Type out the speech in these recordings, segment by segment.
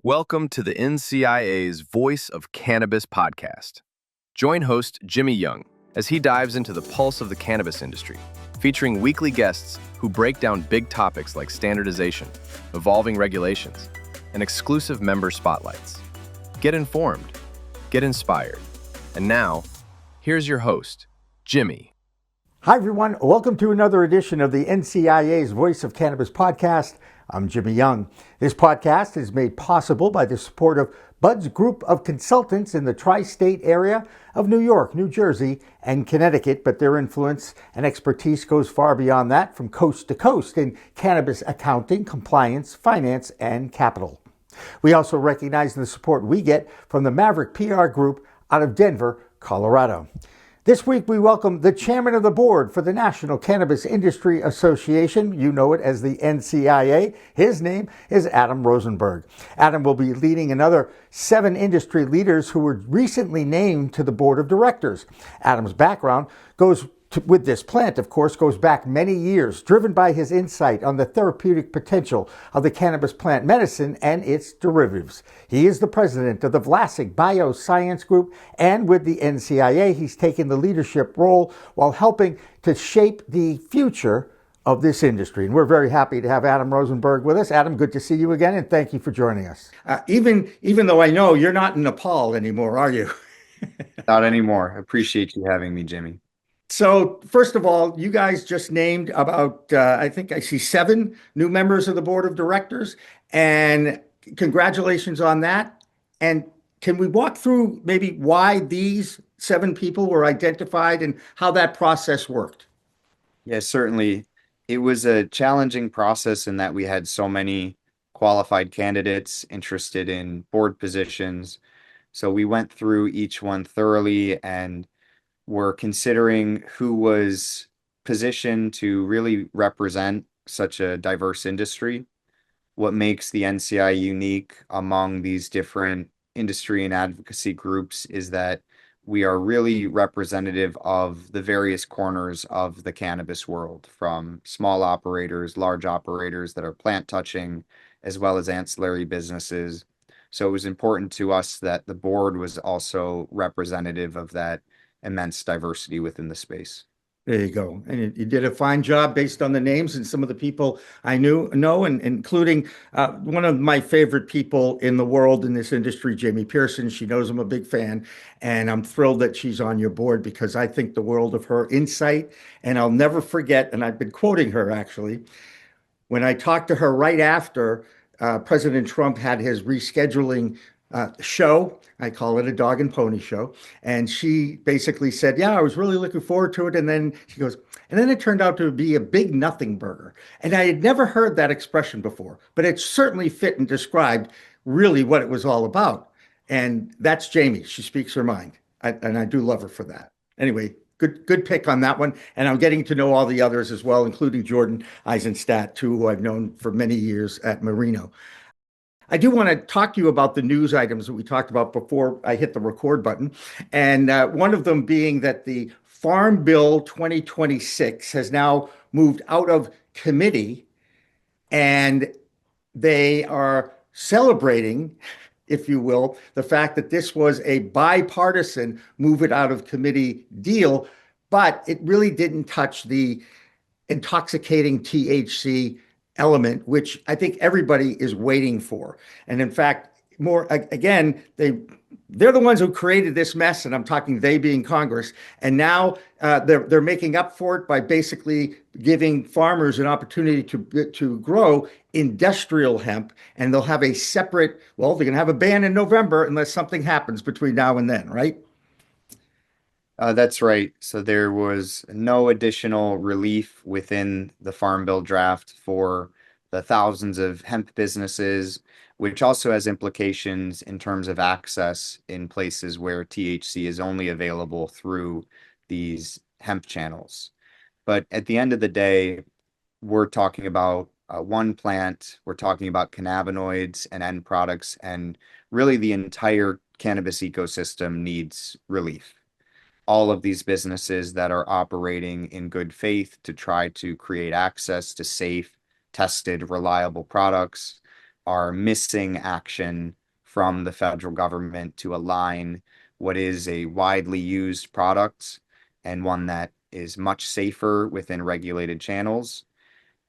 Welcome to the NCIA's Voice of Cannabis podcast. Join host Jimmy Young as he dives into the pulse of the cannabis industry, featuring weekly guests who break down big topics like standardization, evolving regulations, and exclusive member spotlights. Get informed, get inspired. And now, here's your host, Jimmy. Hi, everyone. Welcome to another edition of the NCIA's Voice of Cannabis podcast. I'm Jimmy Young. This podcast is made possible by the support of Bud's Group of Consultants in the tri-state area of New York, New Jersey, and Connecticut, but their influence and expertise goes far beyond that, from coast to coast in cannabis accounting, compliance, finance, and capital. We also recognize the support we get from the Maverick PR Group out of Denver, Colorado. This week, we welcome the chairman of the board for the National Cannabis Industry Association. You know it as the NCIA. His name is Adam Rosenberg. Adam will be leading another 7 industry leaders who were recently named to the board of directors. Adam's background with this plant, of course, goes back many years, driven by his insight on the therapeutic potential of the cannabis plant medicine and its derivatives. He is the president of the Vlasic Bioscience Group, and with the NCIA, he's taken the leadership role while helping to shape the future of this industry. And we're very happy to have Adam Rosenberg with us. Adam, good to see you again, and thank you for joining us. Even though I know you're not in Nepal anymore, are you? Not anymore. Appreciate you having me, Jimmy. So first of all, you guys just named about, I think I see 7 new members of the board of directors, and congratulations on that. And can we walk through maybe why these 7 people were identified and how that process worked? Yes, certainly. It was a challenging process in that we had so many qualified candidates interested in board positions. So we went through each one thoroughly and were considering who was positioned to really represent such a diverse industry. What makes the NCI unique among these different industry and advocacy groups is that we are really representative of the various corners of the cannabis world, from small operators, large operators that are plant touching, as well as ancillary businesses. So it was important to us that the board was also representative of that immense diversity within the space. There you go. And you did a fine job based on the names and some of the people I know, and including one of my favorite people in the world in this industry, Jamie Pearson. She knows I'm a big fan, and I'm thrilled that she's on your board because I think the world of her insight. And I'll never forget, and I've been quoting her actually, when I talked to her right after President Trump had his rescheduling show. I call it a dog and pony show. And she basically said, yeah, I was really looking forward to it. And then she goes, and then it turned out to be a big nothing burger. And I had never heard that expression before, but it certainly fit and described really what it was all about. And that's Jamie. She speaks her mind. And I do love her for that. Anyway, good pick on that one. And I'm getting to know all the others as well, including Jordan Eisenstadt, too, who I've known for many years at Marino. I do want to talk to you about the news items that we talked about before I hit the record button. And one of them being that the Farm Bill 2026 has now moved out of committee, and they are celebrating, if you will, the fact that this was a bipartisan move it out of committee deal, but it really didn't touch the intoxicating THC element, which I think everybody is waiting for. And in fact, more again, they're the ones who created this mess, and I'm talking they being Congress. And now they're making up for it by basically giving farmers an opportunity to grow industrial hemp, and they'll have a separate. Well, they're going to have a ban in November unless something happens between now and then, right? That's right. So there was no additional relief within the Farm Bill draft for the thousands of hemp businesses, which also has implications in terms of access in places where THC is only available through these hemp channels. But at the end of the day, we're talking about one plant, we're talking about cannabinoids and end products, and really the entire cannabis ecosystem needs relief. All of these businesses that are operating in good faith to try to create access to safe, tested, reliable products are missing action from the federal government to align what is a widely used product and one that is much safer within regulated channels.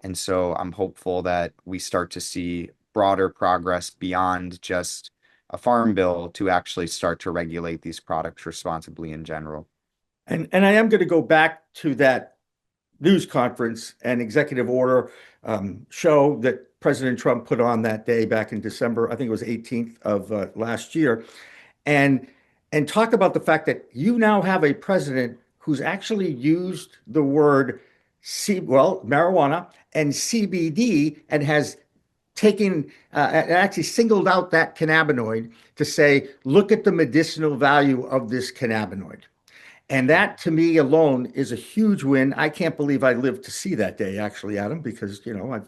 And so I'm hopeful that we start to see broader progress beyond just a farm bill to actually start to regulate these products responsibly in general. And I am going to go back to that news conference and executive order show that President Trump put on that day back in December. I think it was 18th of last year, and talk about the fact that you now have a president who's actually used the word marijuana and CBD, and has taken and actually singled out that cannabinoid to say, look at the medicinal value of this cannabinoid. And that to me alone is a huge win. I can't believe I lived to see that day, actually, Adam, because, I'm a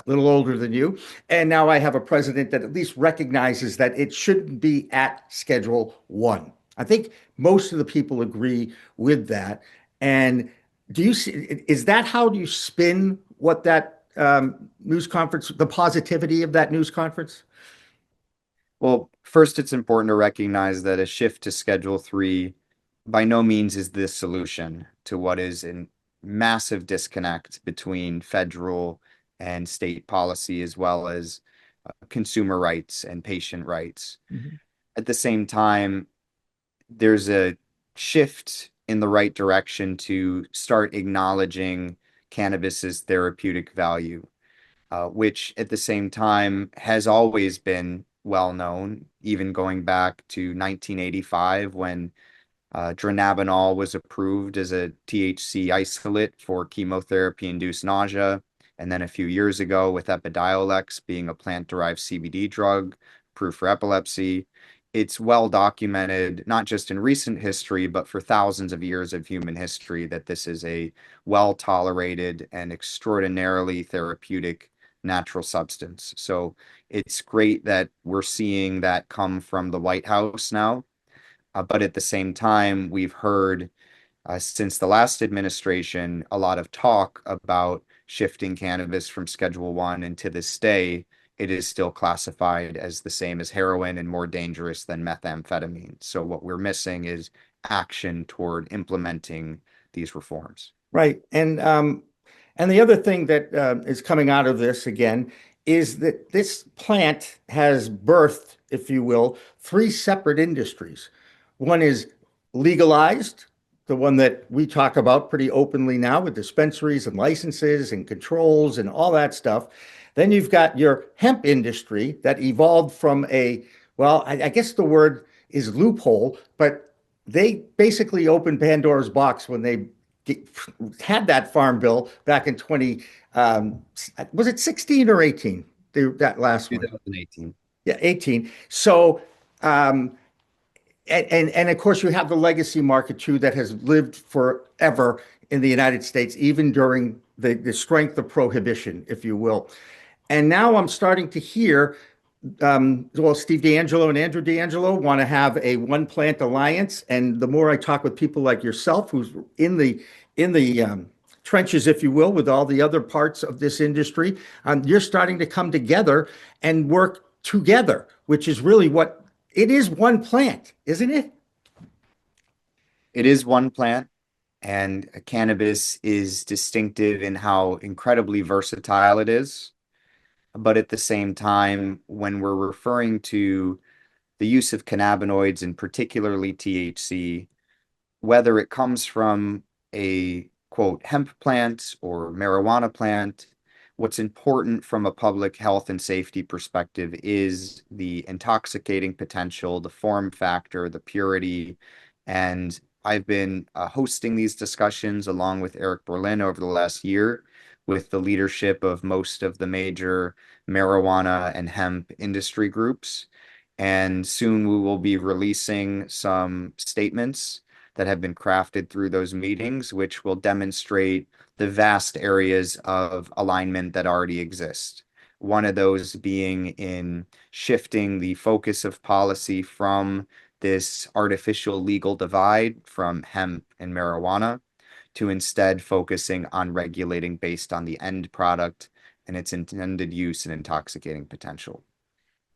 little older than you. And now I have a president that at least recognizes that it shouldn't be at Schedule 1. I think most of the people agree with that. And do you see, is that how do you spin what that news conference, the positivity of that news conference? Well, first, it's important to recognize that a shift to Schedule 3 by no means is the solution to what is a massive disconnect between federal and state policy, as well as consumer rights and patient rights. Mhm. At the same time, there's a shift in the right direction to start acknowledging cannabis's therapeutic value, which at the same time has always been well known, even going back to 1985 when dronabinol was approved as a THC isolate for chemotherapy-induced nausea, and then a few years ago with Epidiolex being a plant-derived CBD drug approved for epilepsy. It's well documented, not just in recent history, but for thousands of years of human history, that this is a well-tolerated and extraordinarily therapeutic natural substance. So it's great that we're seeing that come from the White House now. But at the same time, we've heard since the last administration a lot of talk about shifting cannabis from Schedule 1, and to this day, it is still classified as the same as heroin and more dangerous than methamphetamine. So what we're missing is action toward implementing these reforms. Right. And the other thing that is coming out of this again is that this plant has birthed, if you will, three separate industries. One is legalized, the one that we talk about pretty openly now with dispensaries and licenses and controls and all that stuff. Then you've got your hemp industry that evolved from I guess the word is loophole, but they basically opened Pandora's box when they had that farm bill back in was it 16 or 18? That last one. 2018. Yeah, 18. So, and of course, you have the legacy market too that has lived forever in the United States, even during the strength of prohibition, if you will. And now I'm starting to hear, Steve D'Angelo and Andrew D'Angelo want to have a one plant alliance. And the more I talk with people like yourself, who's in the trenches, if you will, with all the other parts of this industry, you're starting to come together and work together, which is really what it is. One plant, isn't it? It is one plant, and cannabis is distinctive in how incredibly versatile it is. But at the same time, when we're referring to the use of cannabinoids and particularly THC, whether it comes from a quote hemp plant or marijuana plant, what's important from a public health and safety perspective is the intoxicating potential, the form factor, the purity. And I've been hosting these discussions along with Eric Berlin over the last year with the leadership of most of the major marijuana and hemp industry groups. And soon we will be releasing some statements that have been crafted through those meetings, which will demonstrate the vast areas of alignment that already exist. One of those being in shifting the focus of policy from this artificial legal divide from hemp and marijuana to instead focusing on regulating based on the end product and its intended use and intoxicating potential.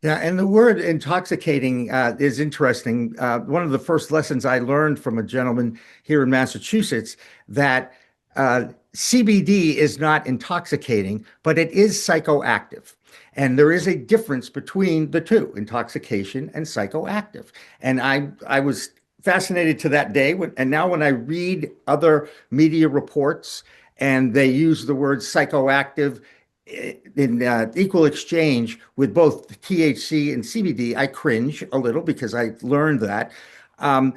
Yeah, and the word intoxicating is interesting. One of the first lessons I learned from a gentleman here in Massachusetts that CBD is not intoxicating, but it is psychoactive. And there is a difference between the two, intoxication and psychoactive. And I was fascinated to that day. And now when I read other media reports and they use the word psychoactive in equal exchange with both THC and CBD, I cringe a little because I learned that. Um,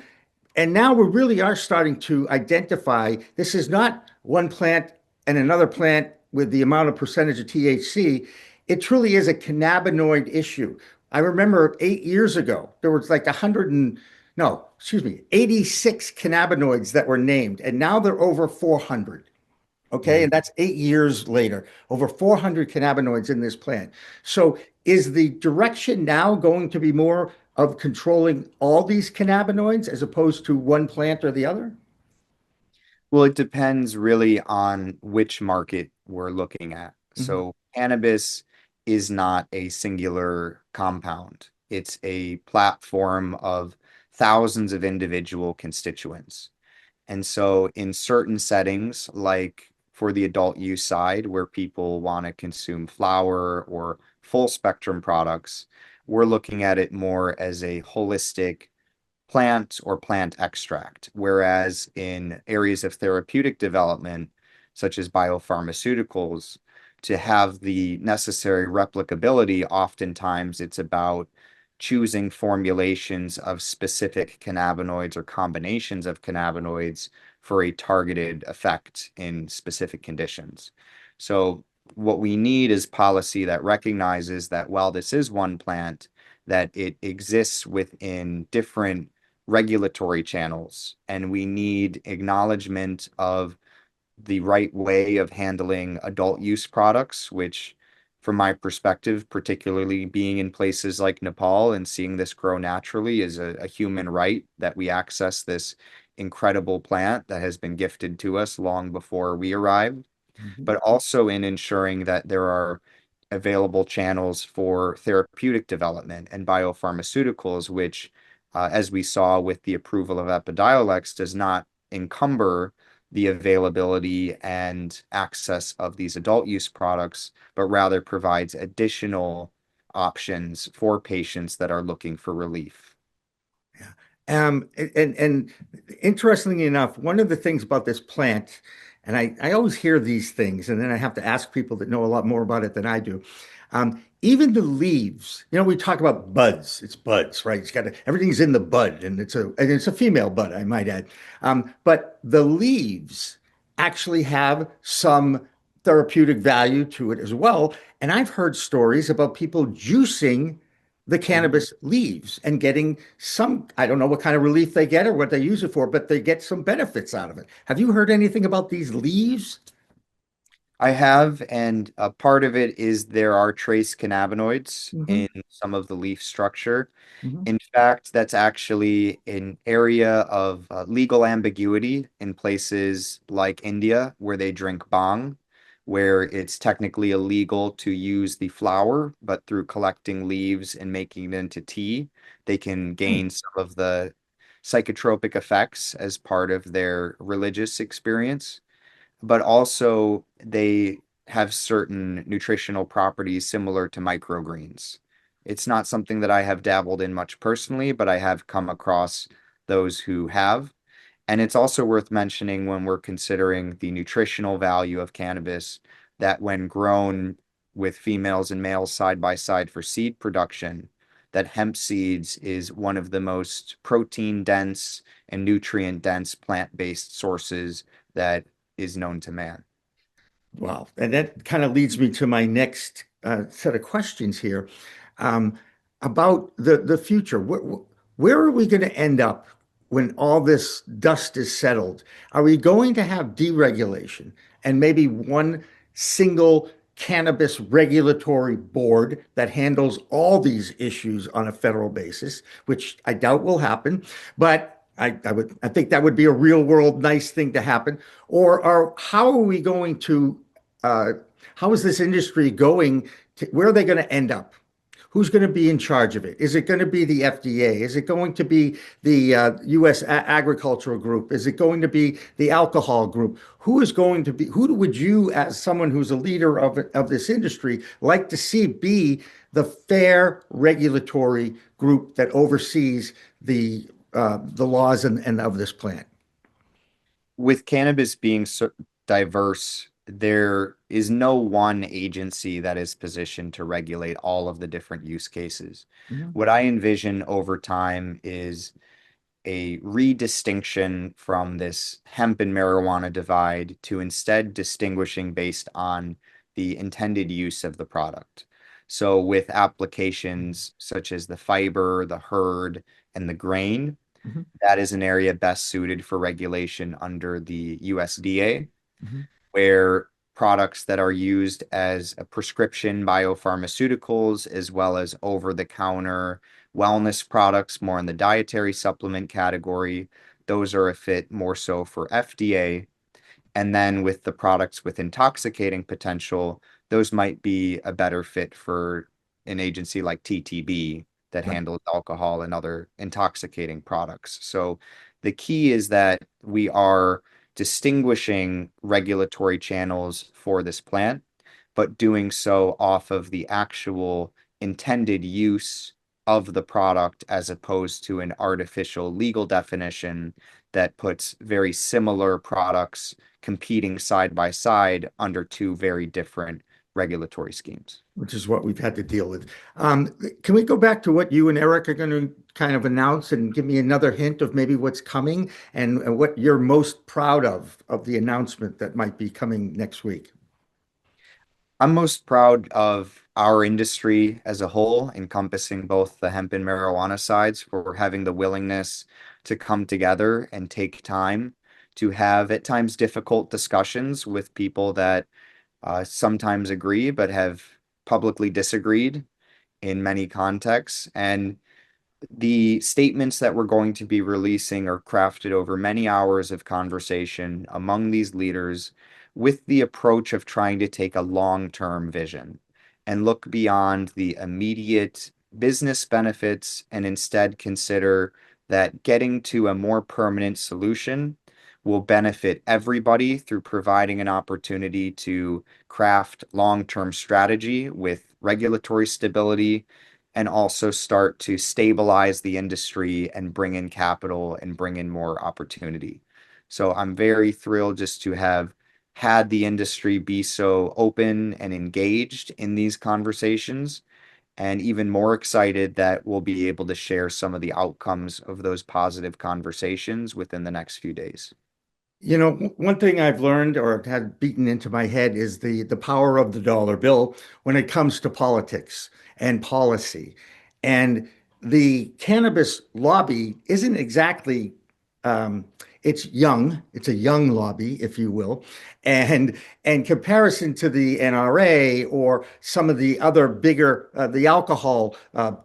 and now we really are starting to identify this is not one plant and another plant with the amount of percentage of THC. It truly is a cannabinoid issue. I remember 8 years ago, there was like 100 and no, excuse me, 86 cannabinoids that were named, and now they're over 400. Okay, and that's 8 years later, over 400 cannabinoids in this plant. So is the direction now going to be more of controlling all these cannabinoids as opposed to one plant or the other? Well, it depends really on which market we're looking at. Mhm. So, cannabis is not a singular compound, it's a platform of thousands of individual constituents. And so, in certain settings, like for the adult use side, where people want to consume flower or full spectrum products, we're looking at it more as a holistic plant or plant extract. Whereas in areas of therapeutic development, such as biopharmaceuticals, to have the necessary replicability, oftentimes it's about choosing formulations of specific cannabinoids or combinations of cannabinoids for a targeted effect in specific conditions. So, what we need is policy that recognizes that while this is one plant, that it exists within different regulatory channels, and we need acknowledgement of the right way of handling adult use products, which, from my perspective, particularly being in places like Nepal and seeing this grow naturally, is a human right that we access this incredible plant that has been gifted to us long before we arrived, Mhm. but also in ensuring that there are available channels for therapeutic development and biopharmaceuticals, which, as we saw with the approval of Epidiolex, does not encumber the availability and access of these adult use products, but rather provides additional options for patients that are looking for relief. Yeah. And interestingly enough, one of the things about this plant, and I always hear these things, and then I have to ask people that know a lot more about it than I do. Even the leaves, we talk about buds. It's buds, right? It's got everything's in the bud, and it's a female bud, I might add. But the leaves actually have some therapeutic value to it as well. And I've heard stories about people juicing the cannabis leaves and getting some, I don't know what kind of relief they get or what they use it for, but they get some benefits out of it. Have you heard anything about these leaves? I have, and a part of it is there are trace cannabinoids Hmm. in some of the leaf structure. Hmm. In fact, that's actually an area of legal ambiguity in places like India, where they drink bhang, where it's technically illegal to use the flower, but through collecting leaves and making it into tea, they can gain some of the psychotropic effects as part of their religious experience, but also they have certain nutritional properties similar to microgreens. It's not something that I have dabbled in much personally, but I have come across those who have. And it's also worth mentioning when we're considering the nutritional value of cannabis that when grown with females and males side by side for seed production, that hemp seeds is one of the most protein dense and nutrient dense plant-based sources that is known to man. Wow. And that kind of leads me to my next set of questions here um, about the future. Where are we going to end up when all this dust is settled? Are we going to have deregulation and maybe one single cannabis regulatory board that handles all these issues on a federal basis, which I doubt will happen, but I think that would be a real world nice thing to happen. How are we going to uh, how is this industry going to, where are they going to end up? who's going to be in charge of it? Is it going to be the FDA? Is it going to be the U.S. Agricultural Group? Is it going to be the alcohol group? Who is going to be, who would you, as someone who's a leader of this industry, like to see be the fair regulatory group that oversees the laws and of this plant? With cannabis being so diverse, there is no one agency that is positioned to regulate all of the different use cases. Mhm. What I envision over time is a redistinction from this hemp and marijuana divide to instead distinguishing based on the intended use of the product. So, with applications such as the fiber, the hurd, and the grain, Mhm. that is an area best suited for regulation under the USDA, Mhm. where products that are used as a prescription biopharmaceuticals as well as over-the-counter wellness products, more in the dietary supplement category, those are a fit more so for FDA. And then with the products with intoxicating potential, those might be a better fit for an agency like TTB that Right. handles alcohol and other intoxicating products. So the key is that we are distinguishing regulatory channels for this plant, but doing so off of the actual intended use of the product as opposed to an artificial legal definition that puts very similar products competing side by side under two very different regulatory schemes. Which is what we've had to deal with. Can we go back to what you and Eric are going to kind of announce and give me another hint of maybe what's coming and what you're most proud of the announcement that might be coming next week? I'm most proud of our industry as a whole, encompassing both the hemp and marijuana sides, for having the willingness to come together and take time to have at times difficult discussions with people that sometimes agree but have publicly disagreed in many contexts. And the statements that we're going to be releasing are crafted over many hours of conversation among these leaders with the approach of trying to take a long-term vision and look beyond the immediate business benefits and instead consider that getting to a more permanent solution will benefit everybody through providing an opportunity to craft long-term strategy with regulatory stability and also start to stabilize the industry and bring in capital and bring in more opportunity. So I'm very thrilled just to have had the industry be so open and engaged in these conversations, and even more excited that we'll be able to share some of the outcomes of those positive conversations within the next few days. You know, one thing I've learned or had beaten into my head is the power of the dollar bill when it comes to politics and policy. And the cannabis lobby isn't exactly it's young. It's a young lobby, if you will. And in comparison to the NRA or some of the other bigger the alcohol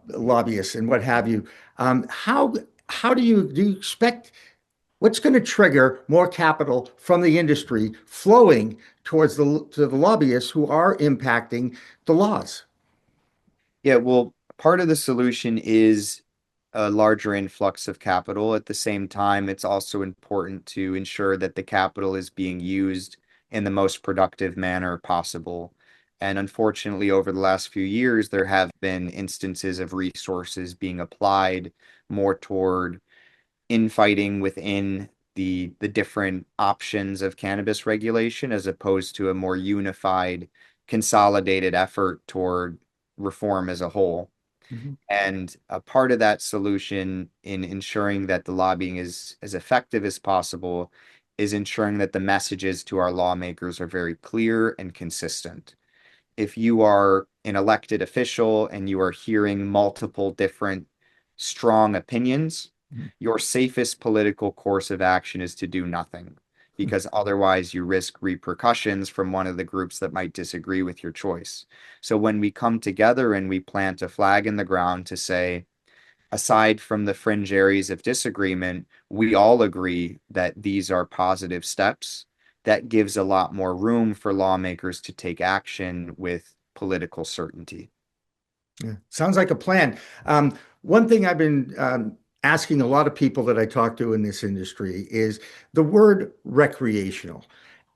lobbyists and what have you, how do you expect what's going to trigger more capital from the industry flowing towards the lobbyists who are impacting the laws? Yeah, well, part of the solution is a larger influx of capital. At the same time, it's also important to ensure that the capital is being used in the most productive manner possible. And unfortunately, over the last few years, there have been instances of resources being applied more toward infighting within the different options of cannabis regulation as opposed to a more unified, consolidated effort toward reform as a whole. Mhm. And a part of that solution in ensuring that the lobbying is as effective as possible is ensuring that the messages to our lawmakers are very clear and consistent. If you are an elected official and you are hearing multiple different strong opinions, Mhm. your safest political course of action is to do nothing, because otherwise you risk repercussions from one of the groups that might disagree with your choice. So when we come together and we plant a flag in the ground to say, aside from the fringe areas of disagreement, we all agree that these are positive steps. That gives a lot more room for lawmakers to take action with political certainty. Yeah. Sounds like a plan. One thing I've been asking a lot of people that I talk to in this industry is the word recreational.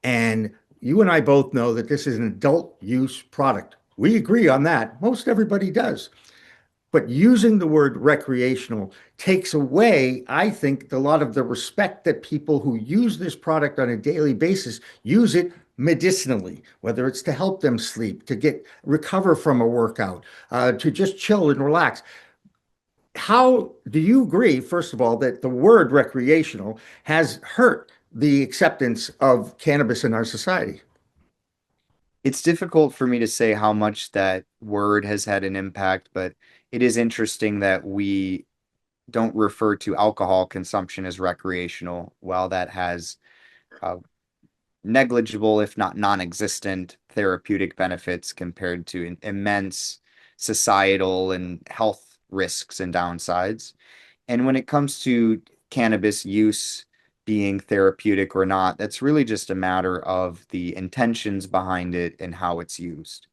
And you and I both know that this is an adult use product. We agree on that. Most everybody does. But using the word recreational takes away, I think, a lot of the respect that people who use this product on a daily basis use it medicinally, whether it's to help them sleep, to get recover from a workout, to just chill and relax. How do you agree, first of all, that the word recreational has hurt the acceptance of cannabis in our society? It's difficult for me to say how much that word has had an impact, but it is interesting that we don't refer to alcohol consumption as recreational, while that has uh, negligible, if not non-existent, therapeutic benefits compared to immense societal and health risks and downsides. And when it comes to cannabis use being therapeutic or not, that's really just a matter of the intentions behind it and how it's used.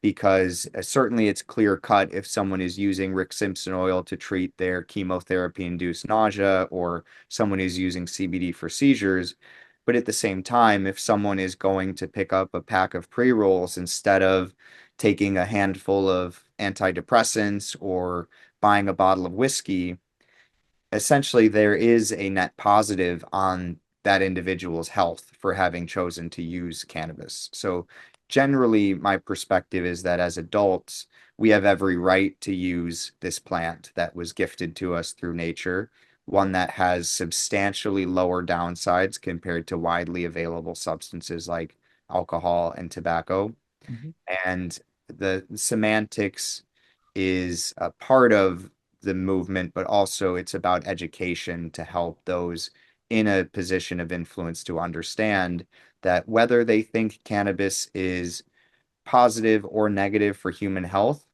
Because certainly it's clear cut if someone is using Rick Simpson oil to treat their chemotherapy-induced nausea, or someone is using CBD for seizures. But at the same time, if someone is going to pick up a pack of pre-rolls instead of taking a handful of antidepressants or buying a bottle of whiskey, essentially there is a net positive on that individual's health for having chosen to use cannabis. So generally, my perspective is that as adults, we have every right to use this plant that was gifted to us through nature, one that has substantially lower downsides compared to widely available substances like alcohol and tobacco. Mhm. And the semantics is a part of the movement, but also it's about education to help those in a position of influence to understand that whether they think cannabis is positive or negative for human health,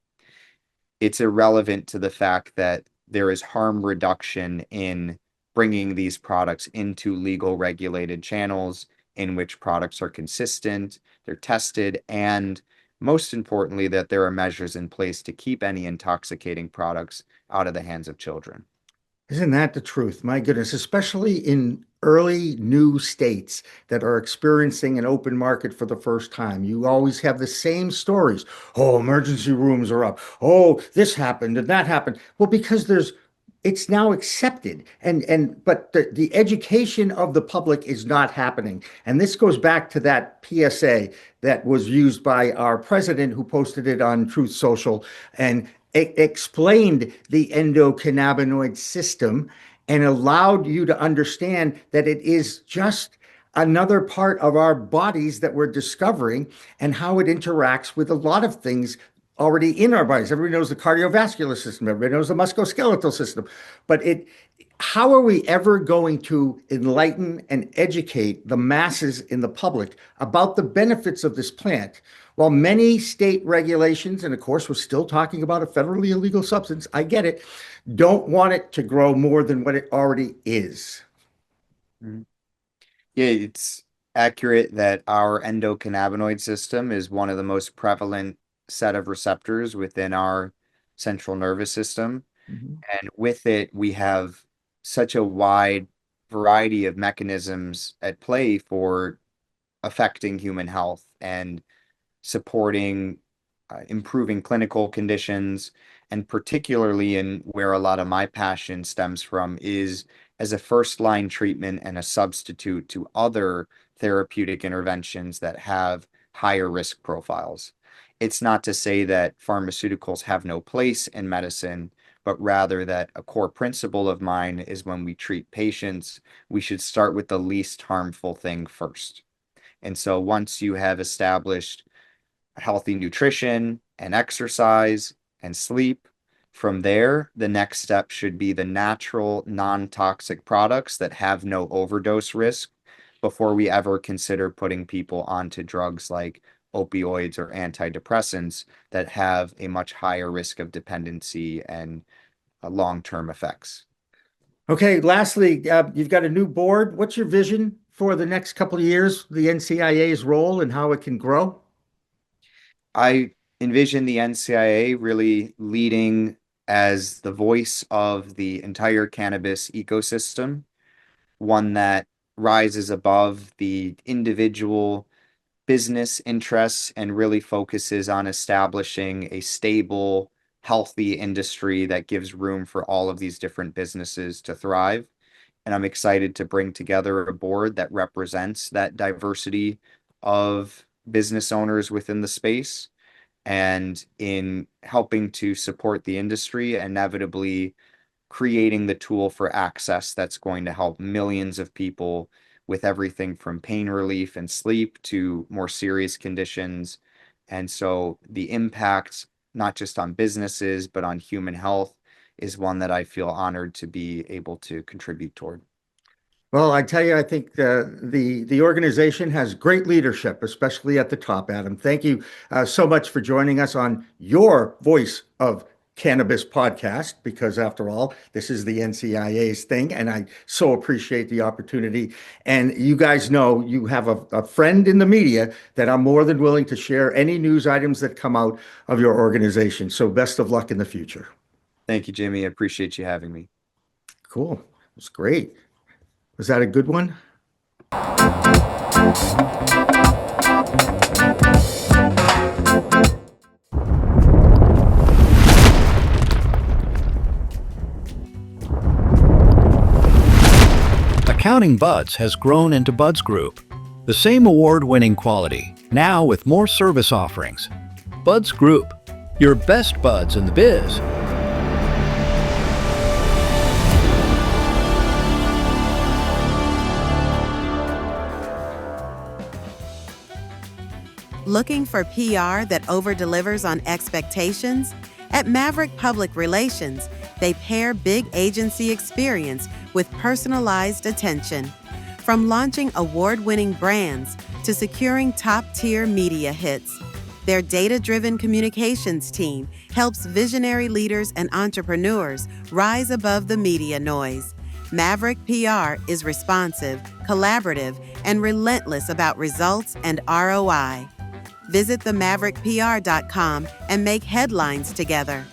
it's irrelevant to the fact that there is harm reduction in bringing these products into legal regulated channels in which products are consistent, they're tested, and most importantly, that there are measures in place to keep any intoxicating products out of the hands of children. Isn't that the truth? My goodness, especially in early new states that are experiencing an open market for the first time. You always have the same stories. Oh, emergency rooms are up. Oh, this happened and that happened. Well, because it's now accepted, but the education of the public is not happening. And this goes back to that PSA that was used by our president, who posted it on Truth Social, and explained the endocannabinoid system and allowed you to understand that it is just another part of our bodies that we're discovering, and how it interacts with a lot of things already in our bodies. Everybody knows the cardiovascular system, everybody knows the musculoskeletal system, but how are we ever going to enlighten and educate the masses in the public about the benefits of this plant? While many state regulations, and of course, we're still talking about a federally illegal substance, I get it, don't want it to grow more than what it already is. Mhm. Yeah, it's accurate that our endocannabinoid system is one of the most prevalent set of receptors within our central nervous system. Mhm. And with it, we have such a wide variety of mechanisms at play for affecting human health and supporting improving clinical conditions, and particularly in where a lot of my passion stems from is as a first line treatment and a substitute to other therapeutic interventions that have higher risk profiles. It's not to say that pharmaceuticals have no place in medicine, but rather that a core principle of mine is when we treat patients, we should start with the least harmful thing first. And so once you have established healthy nutrition and exercise and sleep, from there, the next step should be the natural, non-toxic products that have no overdose risk before we ever consider putting people onto drugs like opioids or antidepressants that have a much higher risk of dependency and long-term effects. Okay, lastly, you've got a new board. What's your vision for the next couple of years, the NCIA's role and how it can grow? I envision the NCIA really leading as the voice of the entire cannabis ecosystem, one that rises above the individual business interests and really focuses on establishing a stable, healthy industry that gives room for all of these different businesses to thrive. And I'm excited to bring together a board that represents that diversity of business owners within the space. And in helping to support the industry, inevitably creating the tool for access that's going to help millions of people with everything from pain relief and sleep to more serious conditions. And so the impact, not just on businesses, but on human health, is one that I feel honored to be able to contribute toward. Well, I tell you, I think the organization has great leadership, especially at the top, Adam. Thank you so much for joining us on your Voice of Cannabis podcast, because after all, this is the NCIA's thing, and I so appreciate the opportunity. And you guys know you have a friend in the media that I'm more than willing to share any news items that come out of your organization. So best of luck in the future. Thank you, Jimmy. I appreciate you having me. Cool. It was great. Was that a good one? Accounting Buds has grown into Buds Group, the same award-winning quality, now with more service offerings. Buds Group, your best buds in the biz. Looking for PR that over-delivers on expectations? At Maverick Public Relations, they pair big agency experience with personalized attention. From launching award-winning brands to securing top-tier media hits, their data-driven communications team helps visionary leaders and entrepreneurs rise above the media noise. Maverick PR is responsive, collaborative, and relentless about results and ROI. Visit themaverickpr.com and make headlines together.